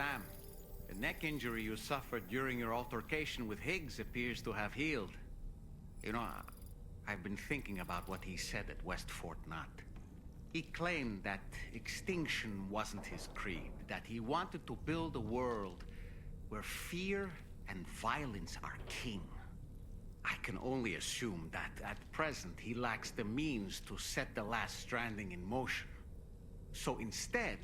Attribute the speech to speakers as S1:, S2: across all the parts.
S1: Sam. The neck injury you suffered during your altercation with Higgs appears to have healed. You know, I've been thinking about what he said at West Fort Knot. He claimed that extinction wasn't his creed, that he wanted to build a world where fear and violence are king. I can only assume that at present he lacks the means to set the last stranding in motion. So instead,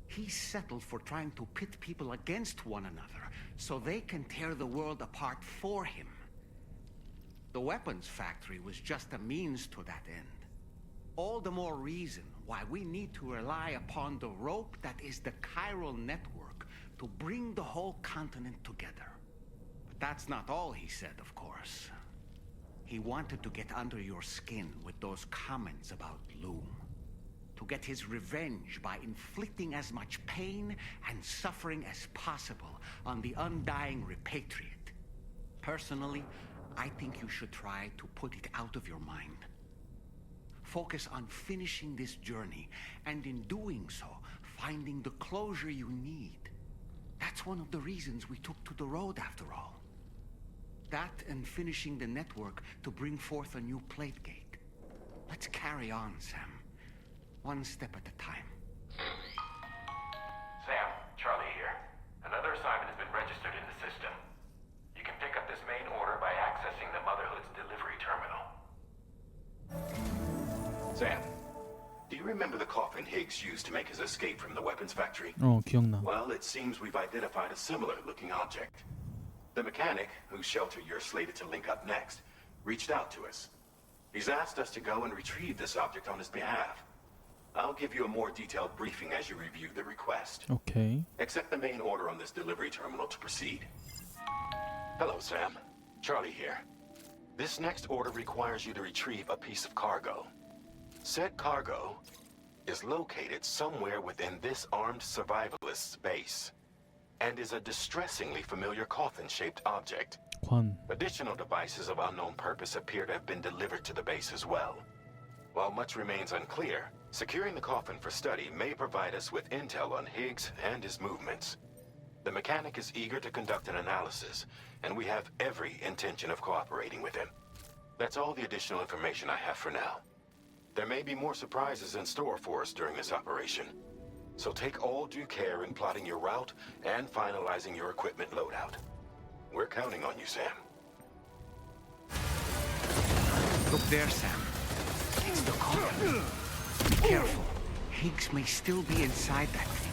S1: he settled for trying to pit people against one another so they can tear the world apart for him. The weapons factory was just a means to that end. All the more reason why we need to rely upon the rope that is the chiral network to bring the whole continent together. But that's not all he said, of course. He wanted to get under your skin with those comments about Loom. To get his revenge by inflicting as much pain and suffering as possible on the undying repatriate. Personally, I think you should try to put it out of your mind. Focus on finishing this journey, and in doing so, finding the closure you need. That's one of the reasons we took to the road, after all. That and finishing the network to bring forth a new plate gate. Let's carry on, Sam. One step at a time.
S2: Sam, Charlie here. Another assignment has been registered in the system. You can pick up this main order by accessing the Motherhood's delivery terminal.
S3: Sam, do you remember the coffin Higgs used to make his escape from the weapons factory?
S4: 기억나.
S3: Well, it seems we've identified a similar-looking object. The mechanic, whose shelter you're slated to link up next, reached out to us. He's asked us to go and retrieve this object on his behalf. I'll give you a more detailed briefing as you review the request.
S4: 오케이.
S3: Accept the main order on this delivery terminal to proceed. Hello, Sam. Charlie here. This next order requires you to retrieve a piece of cargo. Said cargo is located somewhere within this armed survivalist's base, and is a distressingly familiar coffin-shaped object.
S4: 관.
S3: Additional devices of unknown purpose appear to have been delivered to the base as well. While much remains unclear, securing the coffin for study may provide us with intel on Higgs and his movements. The mechanic is eager to conduct an analysis, and we have every intention of cooperating with him. That's all the additional information I have for now. There may be more surprises in store for us during this operation, so take all due care in plotting your route and finalizing your equipment loadout. We're counting on you, Sam.
S1: Look there, Sam. It's the coffin. Be careful. Higgs may still be inside that thing.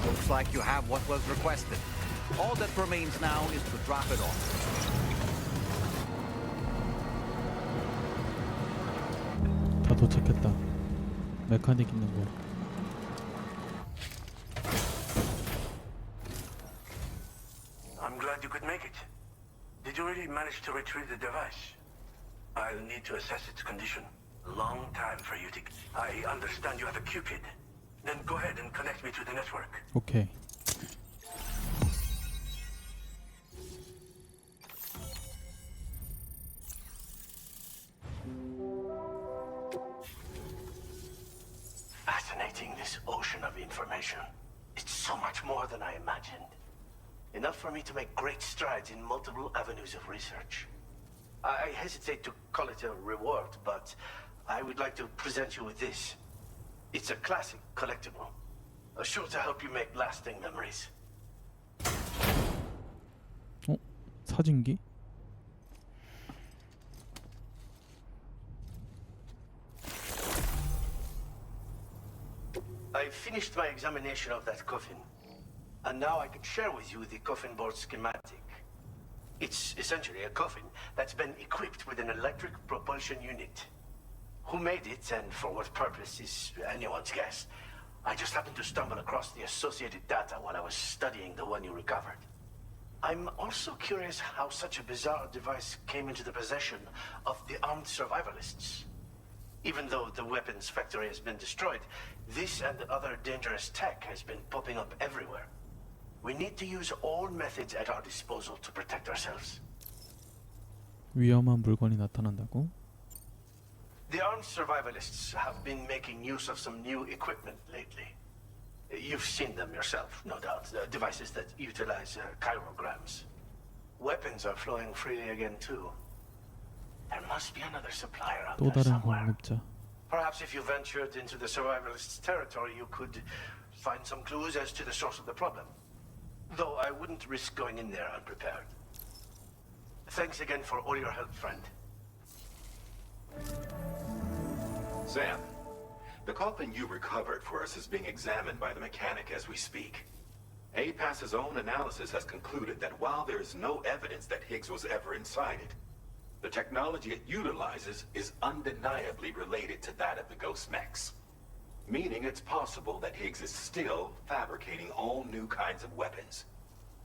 S1: Looks like you have what was requested. All that remains now is to drop it off.
S4: 다 도착했다. 메카닉 있는 곳.
S5: I'm glad you could make it. Did you really manage to retrieve the device? I'll need to assess its condition. Long time for you to... I understand you have a Cupid. Then go ahead and connect me to the network.
S4: 오케이.
S5: Fascinating, this ocean of information. It's so much more than I imagined. Enough for me to make great strides in multiple avenues of research. I hesitate to call it a reward, but I would like to present you with this. It's a classic collectible, sure to help you make lasting memories.
S4: 사진기?
S5: I finished my examination of that coffin, and now I can share with you the coffin board schematic. It's essentially a coffin that's been equipped with an electric propulsion unit. Who made it and for what purpose is anyone's guess. I just happened to stumble across the associated data while I was studying the one you recovered. I'm also curious how such a bizarre device came into the possession of the armed survivalists. Even though the weapons factory has been destroyed, this and other dangerous tech has been popping up everywhere. We need to use all methods at our disposal to protect ourselves.
S4: 위험한 물건이 나타난다고?
S5: The armed survivalists have been making use of some new equipment lately. You've seen them yourself, no doubt. Devices that utilize chirograms. Weapons are flowing freely again too. There must be another supplier out
S4: 또
S5: there
S4: 다른
S5: somewhere.
S4: 공급자.
S5: Perhaps if you ventured into the survivalists' territory, you could find some clues as to the source of the problem. Though I wouldn't risk going in there unprepared. Thanks again for all your help, friend.
S3: Sam, the coffin you recovered for us is being examined by the mechanic as we speak. APAS's own analysis has concluded that while there is no evidence that Higgs was ever inside it, the technology it utilizes is undeniably related to that of the Ghost Mechs. Meaning it's possible that Higgs is still fabricating all new kinds of weapons.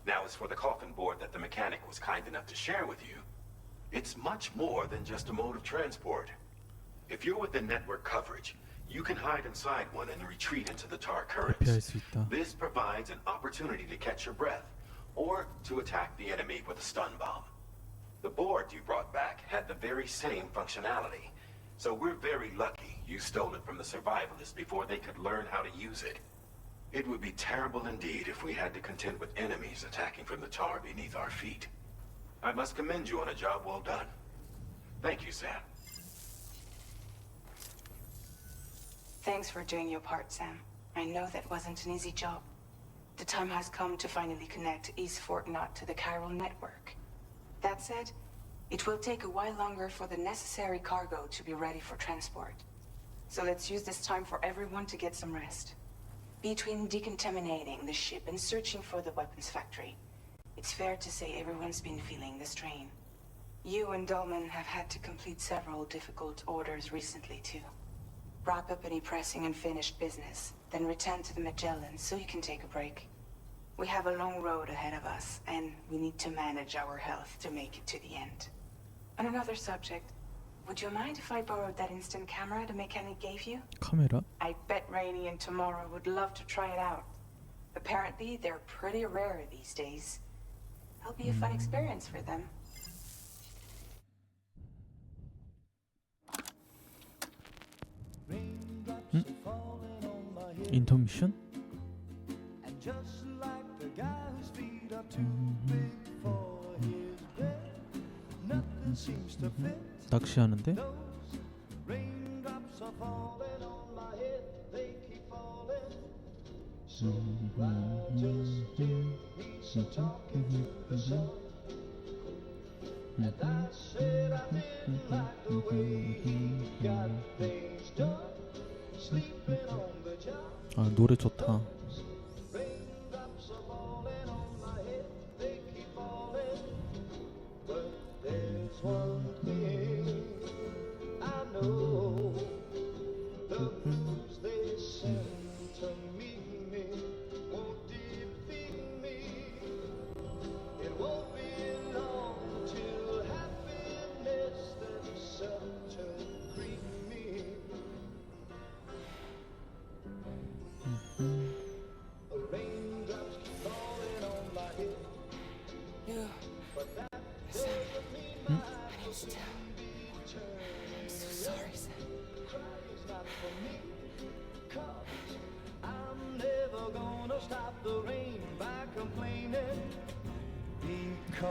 S3: Now, as for the coffin board that the mechanic was kind enough to share with you, it's much more than just a mode of transport. If you're within network coverage, you can hide inside one and retreat into the tar
S4: 대피할
S3: currents.
S4: 수 있다.
S3: This provides an opportunity to catch your breath, or to attack the enemy with a stun bomb. The board you brought back had the very same functionality, so we're very lucky you stole it from the survivalists before they could learn how to use it. It would be terrible indeed if we had to contend with enemies attacking from the tar beneath our feet. I must commend you on a job well done. Thank you, Sam.
S6: Thanks for doing your part, Sam. I know that wasn't an easy job. The time has come to finally connect East Fort Knot to the chiral network. That said, it will take a while longer for the necessary cargo to be ready for transport. So let's use this time for everyone to get some rest. Between decontaminating the ship and searching for the weapons factory, it's fair to say everyone's been feeling the strain. You and Dolman have had to complete several difficult orders recently, too. Wrap up any pressing and finished business, then return to the Magellan so you can take a break. We have a long road ahead of us, and we need to manage our health to make it to the end. On another subject, would you mind if I borrowed that instant camera the mechanic gave you?
S4: 카메라?
S6: I bet Rainey and Tomorrow would love to try it out. Apparently, they're pretty rare these days. It'll be a fun experience for them.
S4: 인터미션? 낚시하는데? 아, 노래 좋다.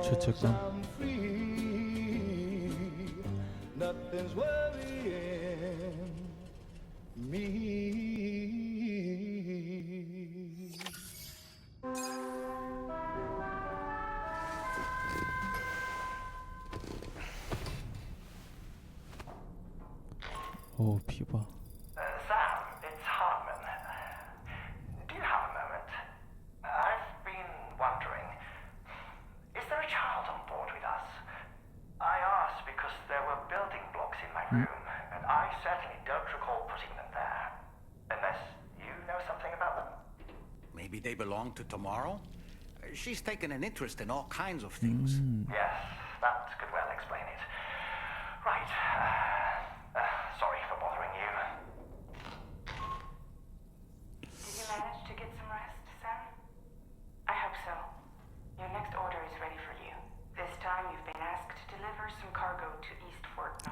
S4: 죄책감.
S7: Nothing's worrying me.
S4: 오, 피봐.
S2: Sam, it's Hartman. Do you have a moment? I've been wondering, is there a child on board with us? I asked because there were building blocks in my room, and I certainly don't recall putting them there. Unless you know something about them?
S1: Maybe they belong to Tomorrow? She's taken an interest in all kinds of things.
S2: Yes, that could well explain it. Right. Sorry for bothering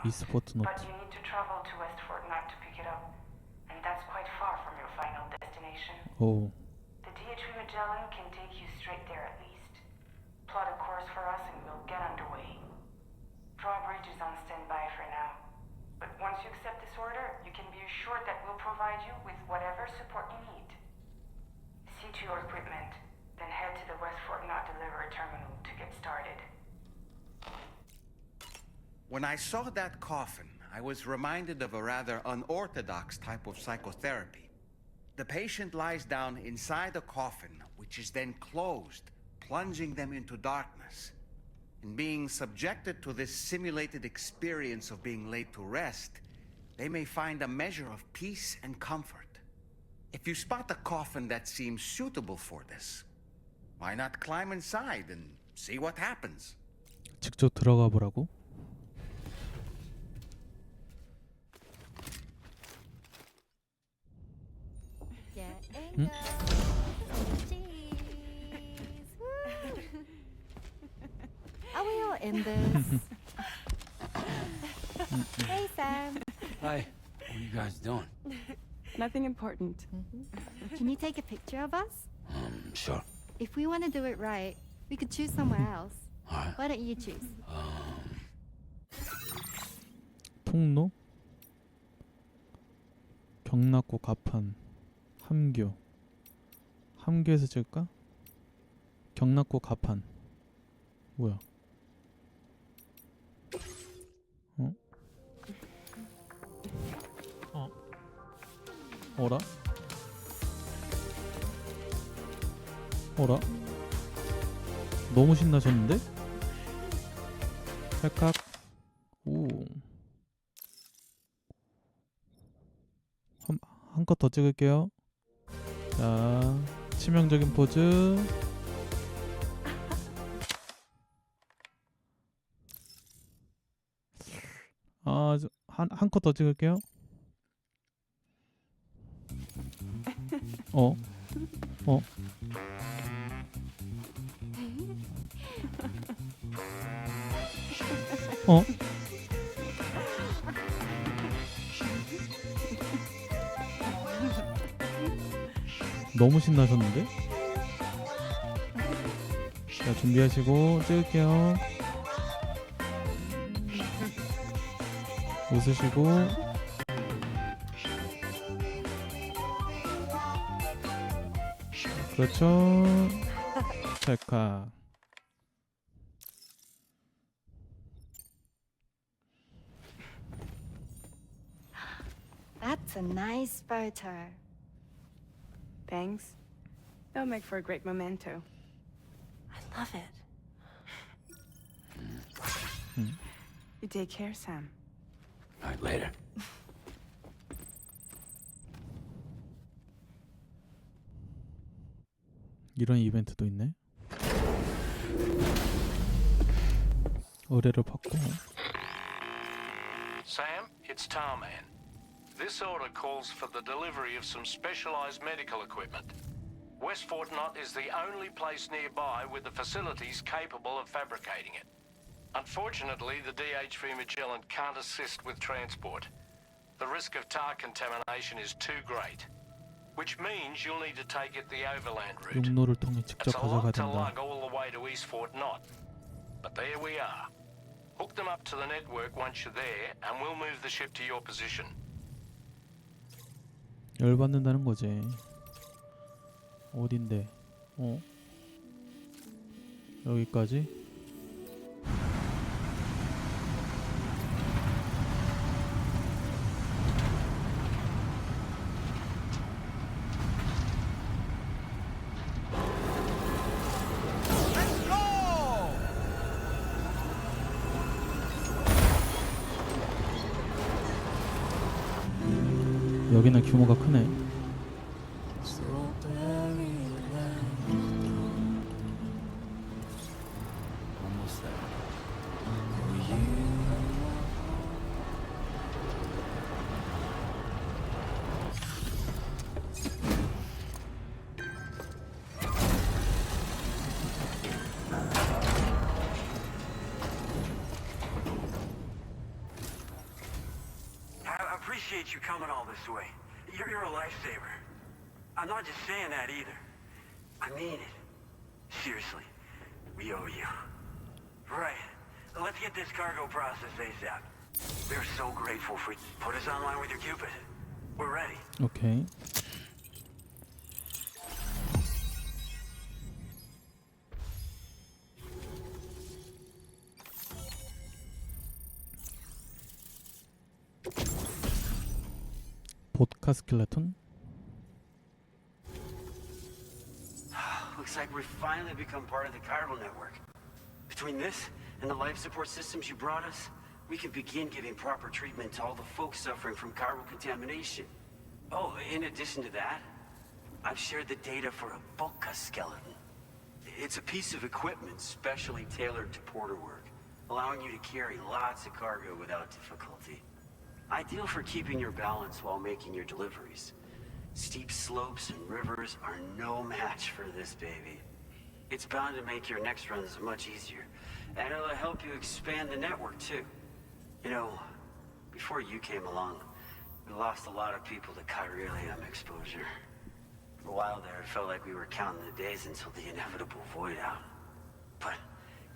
S4: 이스 포트노트.
S6: But you need to travel to West Fortnite to pick it up, and that's quite far from your final destination.
S4: 오,
S6: The DHV Magellan can take you straight there at least. Plot a course for us and we'll get underway. Drawbridge is on standby for now. But once you accept this order, you can be assured that we'll provide you with whatever support you need. See to your equipment, then head to the West Fortnite delivery terminal to get started.
S1: When I saw that coffin, I was reminded of a rather unorthodox type of psychotherapy. The patient lies down inside a coffin, which is then closed, plunging them into darkness. In being subjected to this simulated experience of being laid to rest, they may find a measure of peace and comfort. If you spot a coffin that seems suitable for this, why not climb inside and see what happens?
S4: 직접 들어가 보라고?
S8: Yeah, cheese. Are we all in this? Hey, Sam.
S9: Hi. What are you guys doing?
S6: Nothing important.
S8: Can you take a picture of us?
S9: Sure.
S8: If we want to do it right, we could choose somewhere else.
S9: All right.
S8: Why don't you choose?
S4: 통로, 경락고 가판, 함교. 함교에서 찍을까? 경락고 가판. 뭐야? 어라? 어라? 너무 신나셨는데? 찰칵. 오. 한 컷 더 찍을게요. 자, 치명적인 포즈. 한 컷 더 찍을게요. 어? 너무 신나셨는데? 자, 준비하시고 찍을게요. 웃으시고. 그렇죠. 찰칵.
S8: That's a nice photo.
S6: Thanks. They'll make for a great memento.
S8: I love it.
S6: You take care, Sam.
S9: All right, later.
S4: 이런 이벤트도 있네. 의뢰를 받고.
S10: Sam, it's Tarman. This order calls for the delivery of some specialized medical equipment. West Fortnite is the only place nearby with the facilities capable of fabricating it. Unfortunately, the DHV Magellan can't assist with transport. The risk of tar contamination is too great, which means you'll need to take it the overland route.
S4: 육로를 통해 직접
S10: It's a
S4: 가져가야
S10: lot to
S4: 된다.
S10: lug all the way to East Fortnite. But there we are. Hook them up to the network once you're there, and we'll move the ship to your position.
S4: 열받는다는 거지. 어딘데? 여기까지? 여기는 규모가 크네.
S11: appreciate you coming all this way. You're a lifesaver. I'm not just saying that either. I mean it. Seriously, we owe you. Right. Let's get this cargo processed ASAP. We're so grateful for you. Put us online with your Cupid. We're ready.
S4: 오케이. 보드카 스켈레톤?
S11: Looks like we've finally become part of the chiral network. Between this and the life support systems you brought us, we can begin giving proper treatment to all the folks suffering from chiral contamination. Oh, in addition to that, I've shared the data for a bulka skeleton. It's a piece of equipment specially tailored to porter work, allowing you to carry lots of cargo without difficulty. Ideal for keeping your balance while making your deliveries. Steep slopes and rivers are no match for this baby. It's bound to make your next runs much easier, and it'll help you expand the network too. You know, before you came along, we lost a lot of people to chiralium exposure. For a while there, it felt like we were counting the days until the inevitable void out. But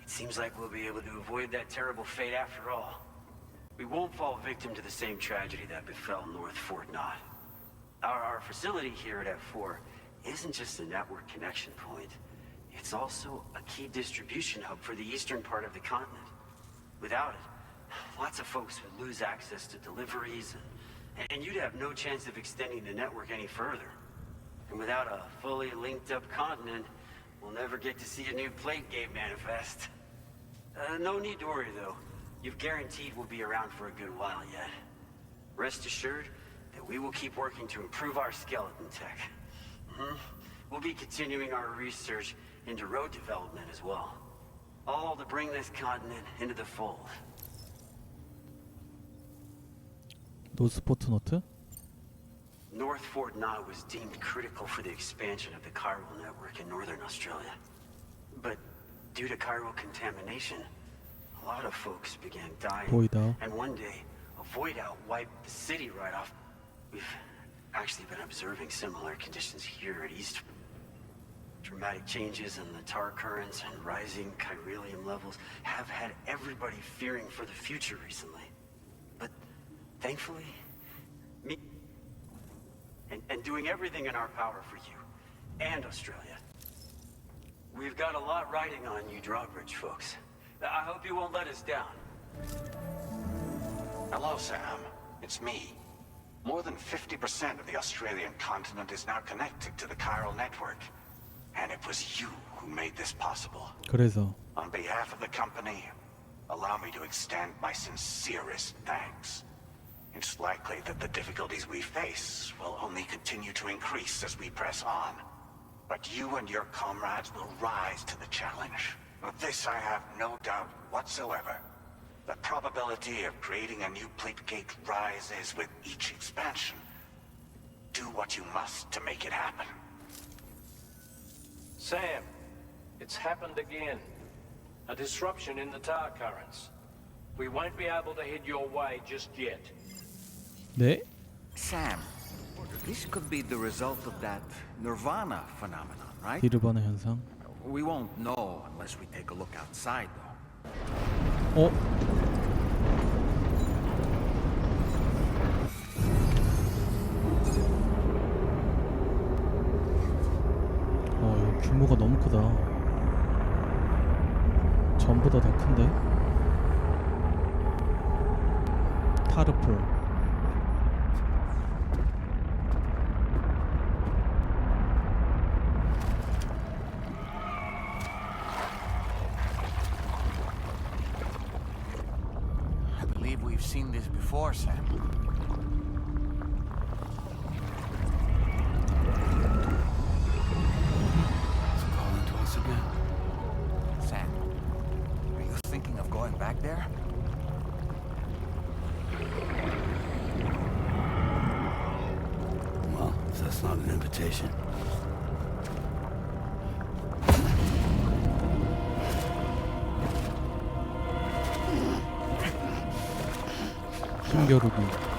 S11: it seems like we'll be able to avoid that terrible fate after all. We won't fall victim to the same tragedy that befell North Fort Knott. Our facility here at F4 isn't just a network connection point. It's also a key distribution hub for the eastern part of the continent. Without it, lots of folks would lose access to deliveries, and you'd have no chance of extending the network any further. And without a fully linked up continent, we'll never get to see a new plague game manifest. No need to worry though. You've guaranteed we'll be around for a good while yet. Rest assured that we will keep working to improve our skeleton tech. We'll be continuing our research into road development as well. All to bring this continent into the fold.
S4: 노스포트 노트?
S11: North Fort Knott was deemed critical for the expansion of the chiral network in northern Australia. But due to chiral contamination, a lot of folks began dying.
S4: 보이다.
S11: And one day, a void out wiped the city right off. We've actually been observing similar conditions here at East. Dramatic changes in the tar currents and rising chiralium levels have had everybody fearing for the future recently. But thankfully, me and doing everything in our power for you and Australia. We've got a lot riding on you drawbridge folks. I hope you won't let us down.
S12: Hello, Sam. It's me. More than 50% of the Australian continent is now connected to the chiral network. And it was you who made this possible.
S4: 그래서
S12: On behalf of the company, allow me to extend my sincerest thanks. It's likely that the difficulties we face will only continue to increase as we press on. But you and your comrades will rise to the challenge. Of this I have no doubt whatsoever. The probability of creating a new plate gate rises with each expansion. Do what you must to make it happen.
S10: Sam, it's happened again. A disruption in the tar currents. We won't be able to head your way just yet.
S4: 네?
S1: Sam, this could be the result of that nirvana phenomenon, right?
S4: 디르바나 현상.
S1: We won't know unless we take a look outside, though.
S4: 어? 이거 규모가 너무 크다. 전보다 더 큰데? 타르풀.
S1: We've seen this before, Sam.
S9: It's calling to us again.
S1: Sam, are you thinking of going back there?
S9: Well, if that's not an invitation.
S4: 숨겨루기.